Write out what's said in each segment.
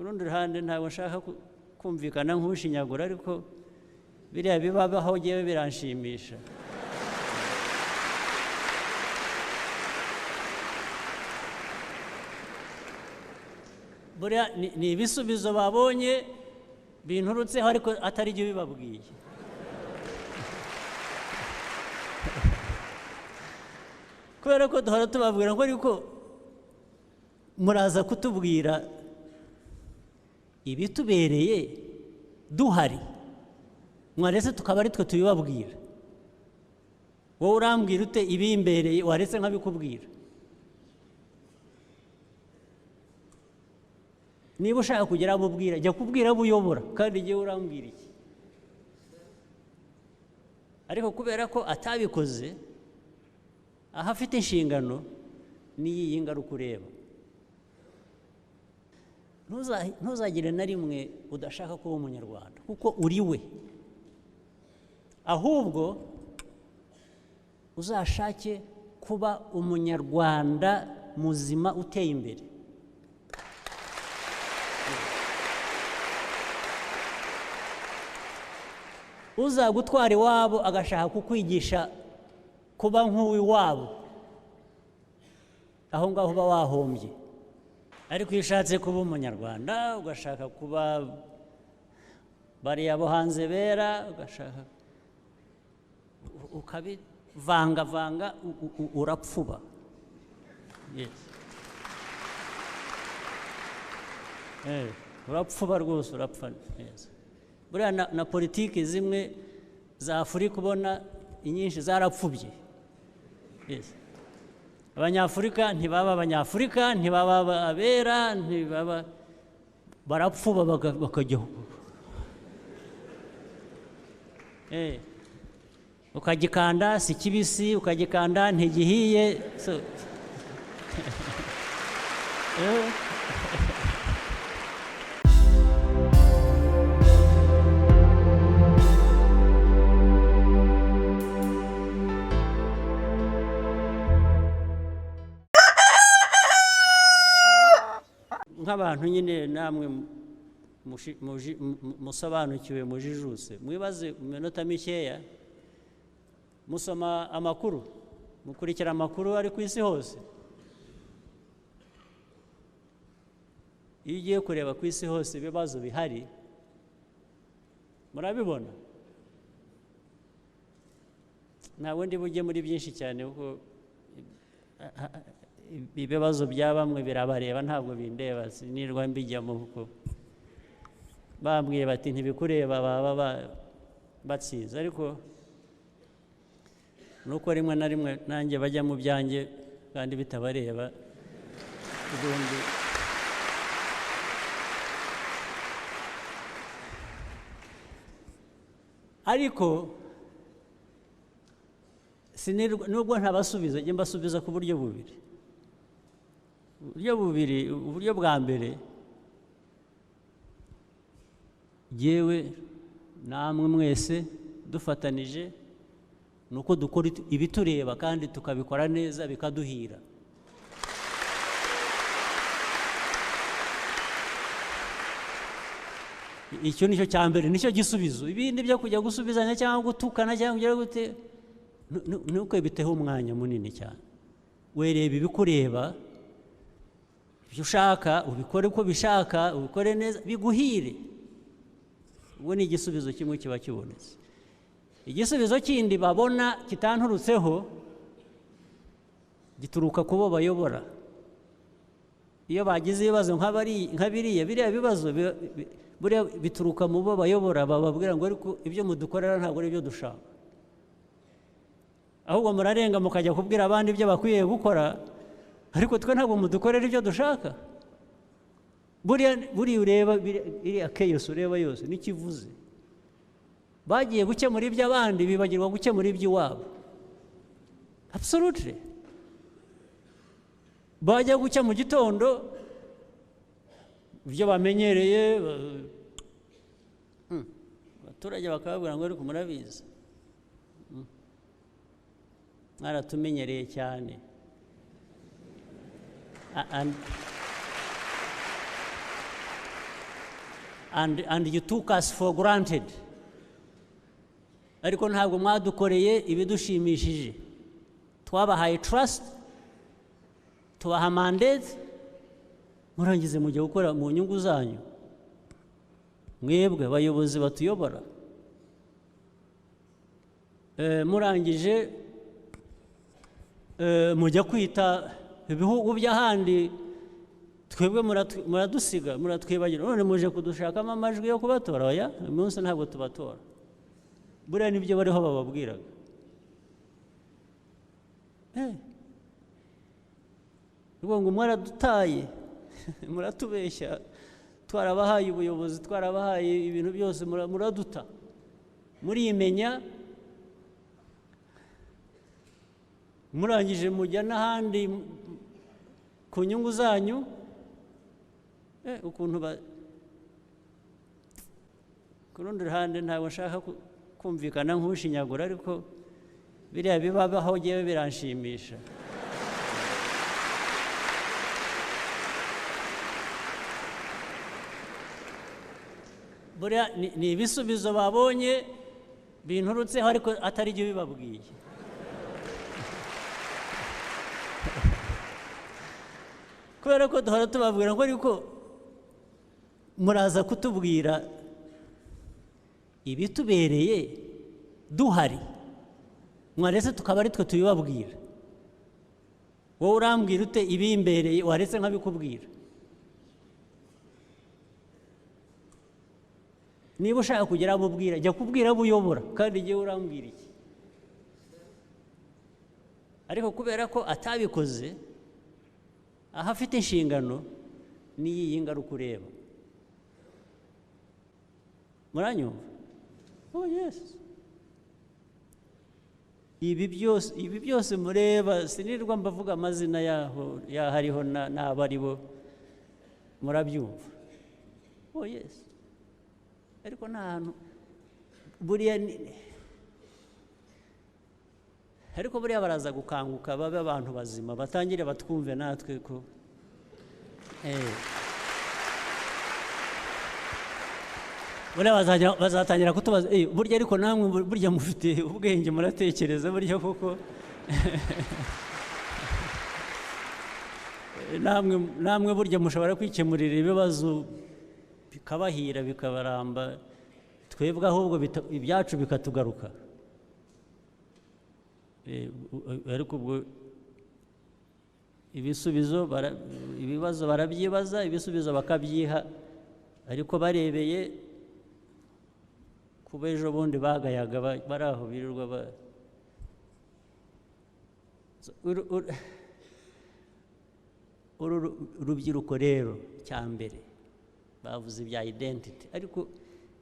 ku rundi ruhande ntabwo nshaka kumvikana nk'ushinyagura ariko biriya bibabaho ngewe biranshimisha. Buriya ni ibisubizo babonye binturutseho ariko atari byo bibabwiye. Kubera ko duhora tubabwira ngo ariko muraza kutubwira ibitubereye duhari, mwaretse tukaba ari twe tubibabwira. Wowe urambwira ute ibimbereye waretse nkabikubwira? Niba ushaka kugira abo ubwira, jya kubwira abo uyobora, kandi igihe urambwira iki? Ariko kubera ko atabikoze, aho afite inshingano n'iyi ngaruka ureba. Ntuzagire na rimwe udashaka kuba umunyarwanda, kuko uri we. Ahubwo uzashake kuba umunyarwanda muzima uteye imbere. Uzagutwara iwabo agashaka kukwigisha kuba nk'uw'iwabo, aho ngaho uba wahombye. Ariko iyo ushatse kuba umunyarwanda ugashaka kuba bariya bo hanze bera, ugashaka ukabivangavanga, urapfuba. Urapfuba rwose, urapfa neza. Buriya na politiki zimwe za Afurika ubona inyinshi zarapfubye. Abanyafurika ntibaba abanyafurika, ntibaba abera, ntibaba, barapfuba bakajyaho. Ukagikanda si kibisi, ukagikanda ntigihiye. Nk'abantu nyine namwe musobanukiwe, mujijuse, mwibaze mu minota mikeya musoma amakuru, mukurikira amakuru ari ku isi hose. Iyo ugiye kureba ku isi hose ibibazo bihari, murabibona. Ntabwo ndi bujye muri byinshi cyane kuko ibibazo bya bamwe birabareba, ntabwo bindeba, sinirwa mbijyamo kuko bambwiye bati ntibikureba, baba batsinze. Ariko nuko rimwe na rimwe nanjye bajya mu byanjye kandi bitabareba. Ariko nubwo ntabasubiza, njye mbasubiza ku buryo bubiri. Uburyo bwa mbere, yewe namwe mwese dufatanije, nuko dukora ibitureba kandi tukabikora neza bikaduhira. Icyo nicyo cya mbere, nicyo gisubizo. Ibindi byo kujya gusubizanya cyangwa gutukana cyangwa kugira gute, nuko biteho umwanya munini cyane. Wereba ibikureba, ibyo ushaka ubikore uko bishaka, ubikore neza biguhire. Ubwo ni igisubizo kimwe kiba kibonetse. Igisubizo kindi babona kitanturutseho gituruka kubo bayobora. Iyo bagize ibibazo nk'abiriya bibazo bituruka mu bo bayobora, bababwira ngo ariko ibyo mudukorera ntabwo ari byo dushaka. Ahubwo murarenga mukajya kubwira abandi ibyo bakwiye gukora, ariko twe ntabwo mudukorera ibyo dushaka. Buriya ureba iriya chaos ureba yose n'ikivuze. Bagiye gukemura iby'abandi bibagirwa gukemura iby'iwabo. Absolutely. Bajya gucya mu gitondo ibyo bamenyereye, abaturage bakababwira ngo ariko murabizi, mwaratumenyereye cyane. and you took us for granted. Ariko ntabwo mwadukoreye ibidushimishije. Twabahaye trust, tubaha mandate, murangize mujya gukora mu nyungu zanyu. Mwebwe abayobozi batuyobora. Murangije mujya kwita ibihugu by'ahandi, twebwe muradusiga, muratwibagira, none muje kudushakamo amajwi yo kubatora. Oya, uyu munsi ntabwo tubatora. Buriya nibyo bariho bababwiraga. Ngo mwaradutaye, muratubeshya, twarabahaye ubuyobozi, twarabahaye ibintu byose, muraduta. Murimenya, murangije mujya n'ahandi ku nyungu zanyu. Ukuntu ku rundi ruhande ntabwo nshaka kumvikana nk'ushinyagura, ariko biriya bibabaho ngewe biranshimisha. Buriya ni ibisubizo babonye binturutseho, ariko atari byo bibabwiye. Kubera ko duhora tubabwira ngo ariko muraza kutubwira ibitubereye duhari, mwaretse tukaba ari twe tubibabwira. Wowe urambwira ute ibimbereye, waretse nkabikubwira? Niba ushaka kugira abo ubwira, jya kubwira abo uyobora, kandi igihe urambwira iki? Ariko kubera ko atabikoze, aho afite inshingano n'iyi ngaruka ureba. Muranyumva? Oh yes. Ibi byose mureba, sinirwa mbavuga amazina yaho hariho n'abo ari bo, murabyumva. Oh yes. Ariko nta hantu buriya ariko buriya baraza gukanguka, babe abantu bazima, batangire batwumve natwe ko buriya bazatangira kutubaza, burya ariko namwe burya mufite ubwenge, muratekereza burya kuko namwe burya mushobora kwikemurira ibibazo bikabahira bikabaramba, twebwe ahubwo ibyacu bikatugaruka. Ariko ubwo ibibazo barabyibaza, ibisubizo bakabyiha, ariko barebeye kuba ejo bundi bagayaga bari aho birirwa urubyiruko rero cya mbere bavuze ibya identity, ariko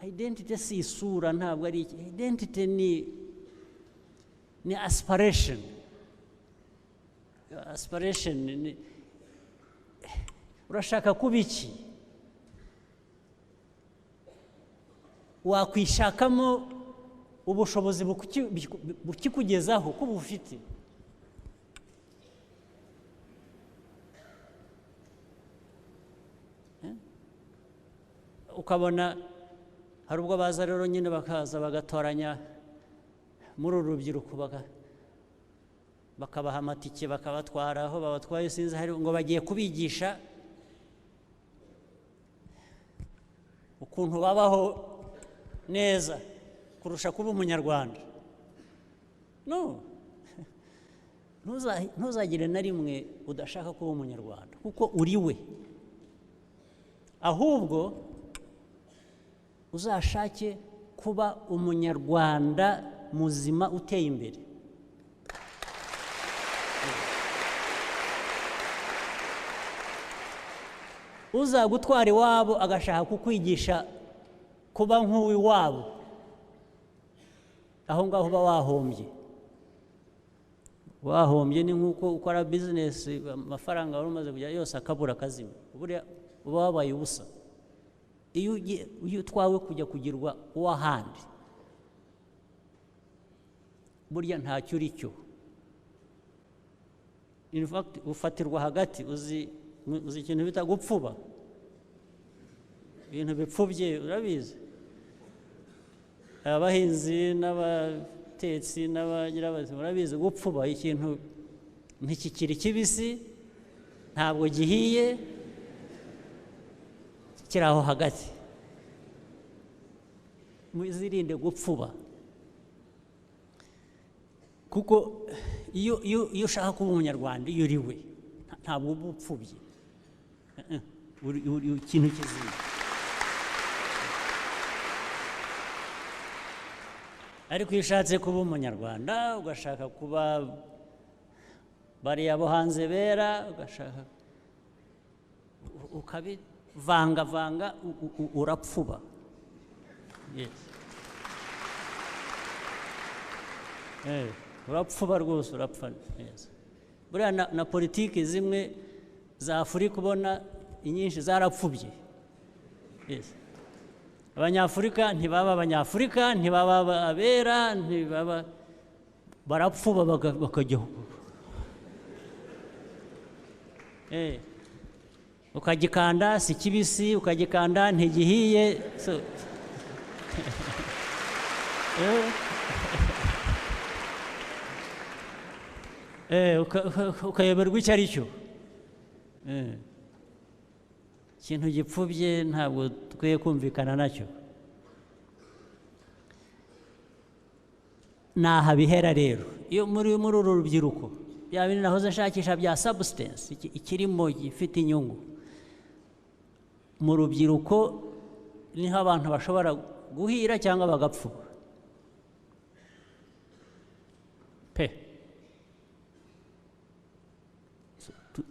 identity si isura, ntabwo ari identity, ni aspiration. Aspiration urashaka kuba iki? Wakwishakamo ubushobozi bukikugezaho kuba ufite. Ukabona hari ubwo baza rero nyine bakaza bagatoranya muri uru rubyiruko, bakabaha amatike, bakabatwara aho babatwaye, sinzi hari ngo bagiye kubigisha ukuntu babaho neza kurusha kuba umunyarwanda. No, ntuzagire na rimwe udashaka kuba umunyarwanda, kuko uri we. Ahubwo uzashake kuba umunyarwanda muzima uteye imbere. Uzagutwara iwabo agashaka kukwigisha kuba nk'uw'iwabo, aho ngaho uba wahombye. Ni nk'uko ukora bizinesi, amafaranga wari umaze kujya yose akabura akazima, buriya uba wabaye ubusa. Iyo utwawe kujya kugirwa uw'ahandi, burya ntacyo uri cyo. In fact ufatirwa hagati, uzi ikintu bita gupfuba. ibintu bipfubye urabizi, abahinzi n'abatetsi n'abagirabazi murabizi, gupfuba ikintu ntikikiri kibisi, ntabwo gihiye, kiri aho hagati. Muzirinde gupfuba, kuko iyo ushaka kuba umunyarwanda iyo uri we ntabwo uba upfubye, uri ikintu kizima. Ariko iyo ushatse kuba umunyarwanda ugashaka kuba bariya bo hanze bera, ugashaka ukabivangavanga, urapfuba. Yes. Urapfuba rwose, urapfa neza. Buriya na politiki zimwe za Afurika ubona inyinshi zarapfubye. Yes. Abanyafurika ntibaba abanyafurika, ntibaba abera, ntibaba, barapfuba bakajya ukagikanda si kibisi, ukagikanda ntigihiye. So ukayoberwa icyo ari cyo. Ikintu gipfubye ntabwo dukwiye kumvikana nacyo. Naha bihera rero, iyo muri uru rubyiruko, bya bintu nahoze nshakisha bya substance, ikirimo gifite inyungu. Mu rubyiruko niho abantu bashobora guhira cyangwa bagapfuba pe.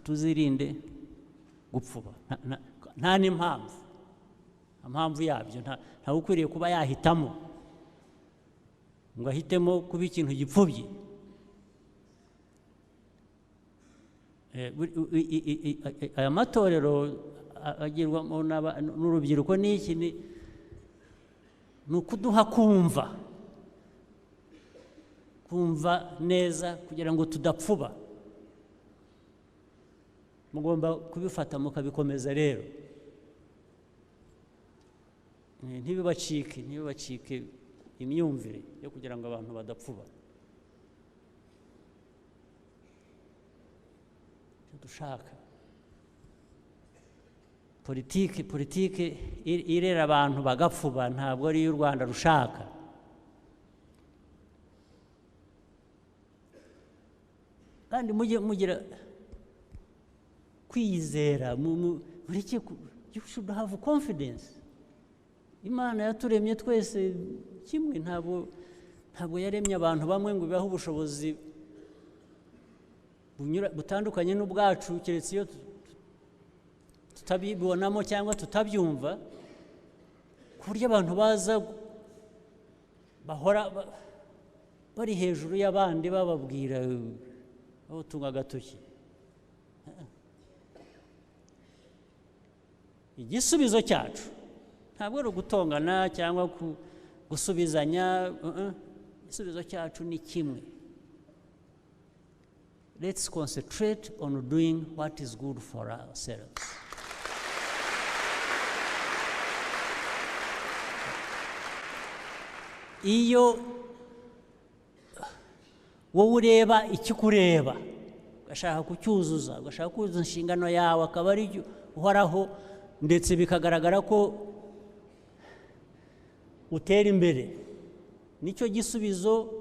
Tuzirinde gupfuba, nta n'impamvu, impamvu yabyo nta ukwiriye kuba yahitamo ngo ahitemo kuba ikintu gipfubye. Aya matorero agirwamo n'urubyiruko n'iki ni ukuduha kumva neza kugira ngo tudapfuba. Mugomba kubifata mukabikomeza rero, ntibibacike imyumvire yo kugira ngo abantu badapfuba. Dushaka politiki irera abantu bagapfuba, ntabwo ari y'u Rwanda rushaka. Kandi mujye mugira kwizera, you should have confidence. Imana yaturemye twese kimwe, ntabwo yaremye abantu bamwe ngo ibahe ubushobozi butandukanye n'ubwacu, keretse iyo tutabibonamo cyangwa tutabyumva, ku buryo abantu baza bahora bari hejuru y'abandi bababwira, batunga agatoki. Igisubizo cyacu ntabwo ari ugutongana cyangwa gusubizanya. Igisubizo cyacu ni kimwe. Let's concentrate on doing what is good for ourselves. Iyo wowe ureba ikikureba, ugashaka kucyuzuza, ugashaka kuzuza inshingano yawe, akaba ari uhoraho, ndetse bikagaragara ko utera imbere, nicyo gisubizo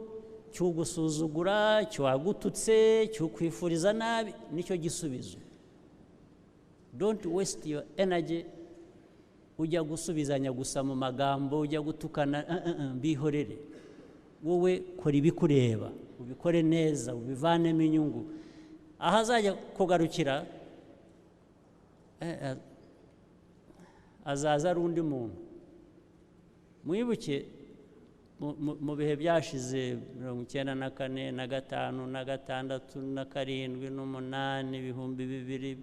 cy'ugusuzugura, cy'uwagututse, cy'ukwifuriza nabi, nicyo gisubizo. Don't waste your energy ujya gusubizanya gusa mu magambo, ujya gutukana. Bihorere, wowe kora ibikureba, ubikore neza, ubivanemo inyungu. Aho azajya kugarukira azaza ari undi muntu. Mwibuke mu bihe byashize 1994, 1995, 1996, 2008, 2000,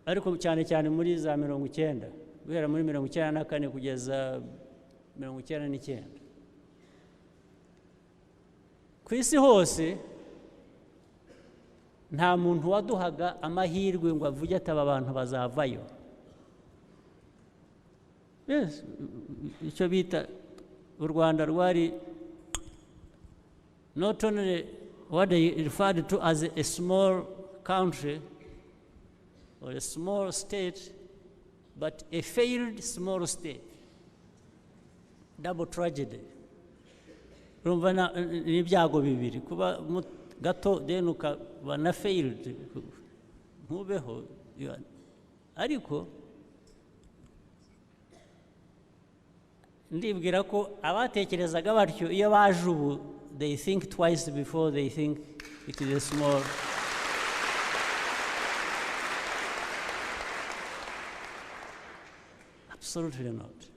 ariko cyane muri za 1990, guhera muri 1994 kugeza 1999. Ku isi hose nta muntu waduhaga amahirwe ngo avuge ati aba bantu bazavayo. Yes, icyo bita u Rwanda rwari not only what they referred to as a small country or a small state, but a failed small state. Double tragedy. Urumva ni ibyago bibiri, kuba gato then ukaba na failed, ntubeho. Ariko ndibwira ko abatekerezaga batyo iyo baje ubu, they think twice before they think it is a small. Absolutely not.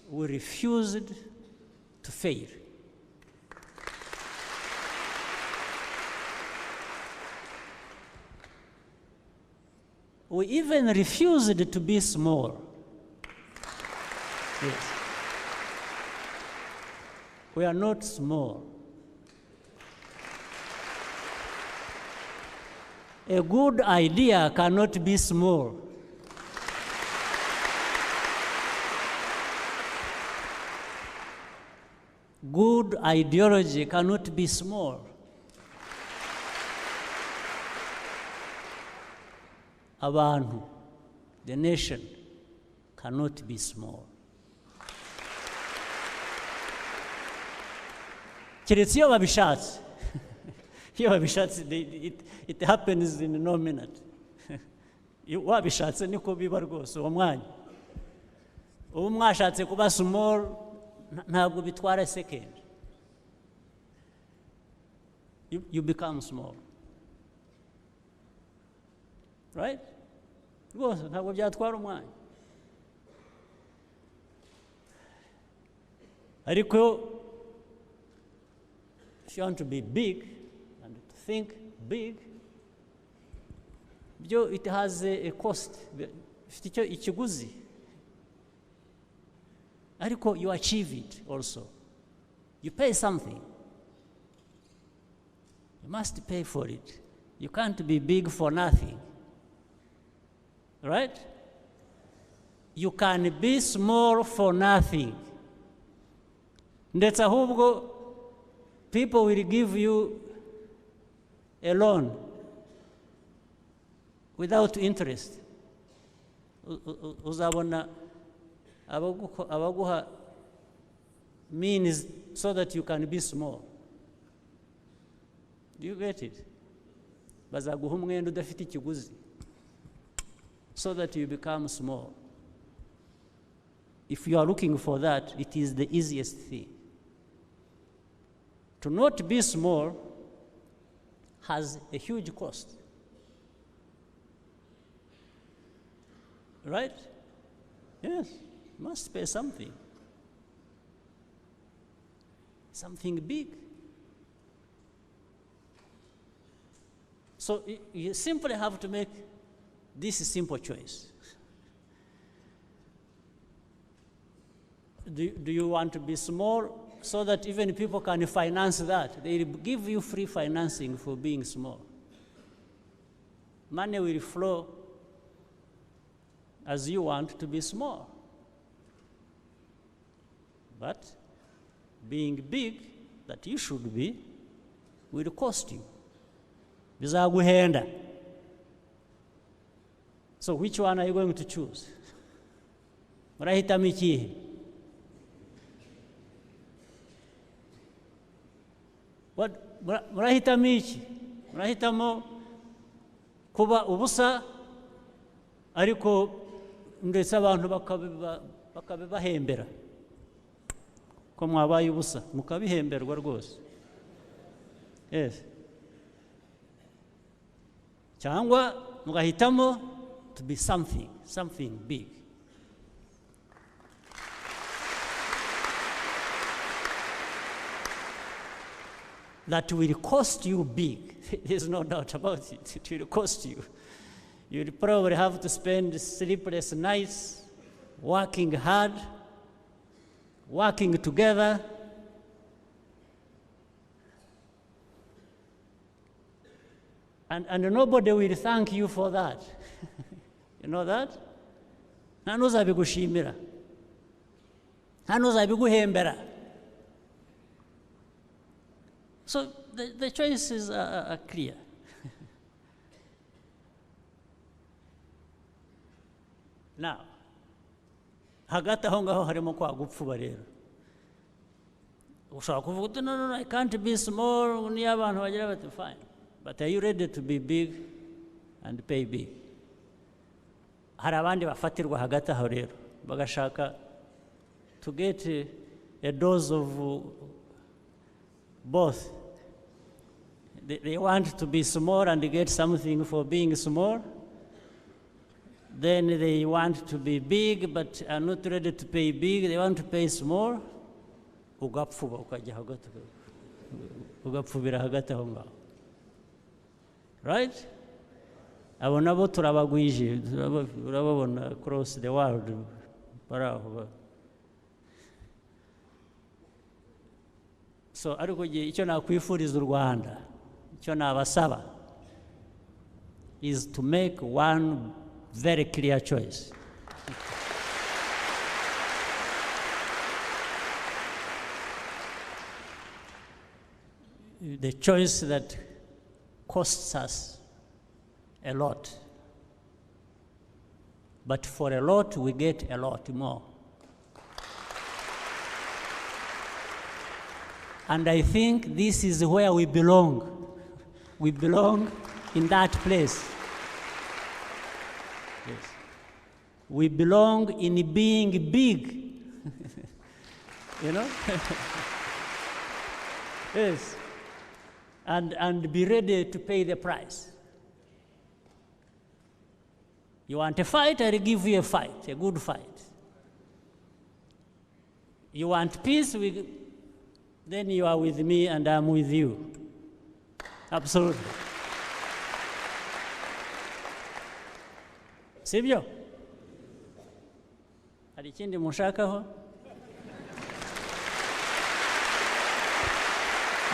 We refused to fail. We even refused to be small. Yes. We are not small. A good idea cannot be small. Good ideology cannot be small. Abantu, the nation, cannot be small. Keretse iyo babishatse. Iyo babishatse, it happens in no minute. Wabishatse niko biba rwose uwo mwanya. Ubu mwashatse kuba small, ntabwo bitwara a second. You become small. Right? Rwose ntabwo byatwara umwanya. Ariko if you want to be big and to think big, it has a cost. Ifite ikiguzi. Ariko you achieve it also. You pay something. You must pay for it. You can't be big for nothing. Right? You can be small for nothing. Ndetse ahubwo people will give you a loan without interest. Uzabona abaguha means so that you can be small. Do you get it? Bazaguha umwenda udafite ikiguzi so that you become small. If you are looking for that, it is the easiest thing. To not be small has a huge cost. Right? Yes, you must pay something. Something big. So you simply have to make this simple choice. Do you want to be small so that even people can finance that? They give you free financing for being small. Money will flow as you want to be small. But being big, that you should be, will cost you. Bizaguhenda. So which one are you going to choose? Murahitamo ikihe? Murahitamo iki? Murahitamo kuba ubusa ariko ndetse abantu bakabibahembera ko mwabaye ubusa mukabihemberwa rwose. Yes. Cyangwa mugahitamo to be something big. That will cost you big. There's no doubt about it. It will cost you. You'll probably have to spend sleepless nights, working hard, working together. And nobody will thank you for that. You know that? nta n'uzabigushimira, nta n'uzabiguhembera. So the choices are clear. Now, hagati aho ngaho harimo kwa gupfuba rero. Ushobora kuvuga uti no, I can't be small, niyo abantu bagira bati fine. But are you ready to be big and pay big? Hari abandi bafatirwa hagati aho rero, bagashaka to get a dose of both. They want to be small and get something for being small. Then they want to be big but are not ready to pay big. They want to pay small. Ugapfuba ukajya hagati, ugapfubira hagati aho ngaho. Right? Abo nabo turabagwije, urababona across the world baraho. So ariko icyo nakwifuriza u Rwanda, icyo nabasaba is to make one very clear choice. The choice that costs us a lot. But for a lot, we get a lot more. And I think this is where we belong. We belong in that place. Yes. We belong in being big. You know? Yes. And be ready to pay the price. You want a fight, I'll give you a fight, a good fight. You want peace, then you are with me and I'm with you. Absolutely. Sibyo? Hari ikindi mushakaho?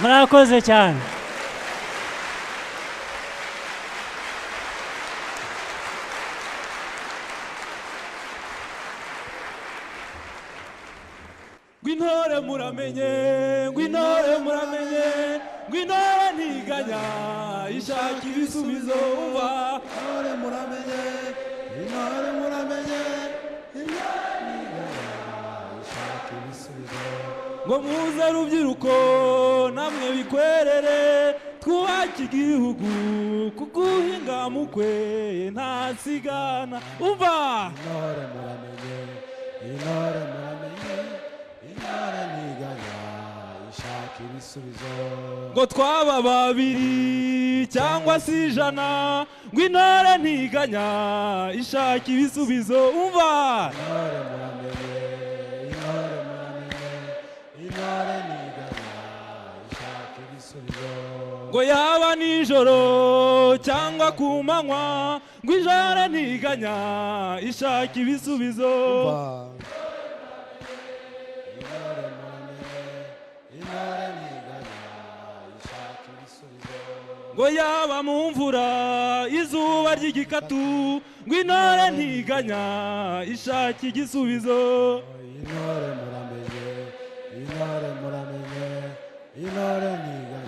Murakoze cyane. Ngwintore muramenye, ngwintore muramenye, ngwintore ntiganya, ishaka ibisubizo umva. Ngwintore muramenye, ngwintore muramenye, ishaka ibisubizo. Ngo muze rubyiruko namwe bikwerere, twubake igihugu kuko uhinga mukwe ntasigana umva. Ngwintore muramenye, ngwintore muramenye, ngo twaba babiri cyangwa si ijana, ngo intore ntiganya ishaka ibisubizo umva. Intore muramenye, intore muramenye, intore ntiganya ishaka ibisubizo. Ngo yaba nijoro cyangwa ku manywa, ngo ijoro ntiganya ishaka ibisubizo umva. Ngo yaba mu mvura izuba ry'igikatu, ngo intore ntiganya ishaka igisubizo. Intore muramenye, intore muramenye, intore ntiganya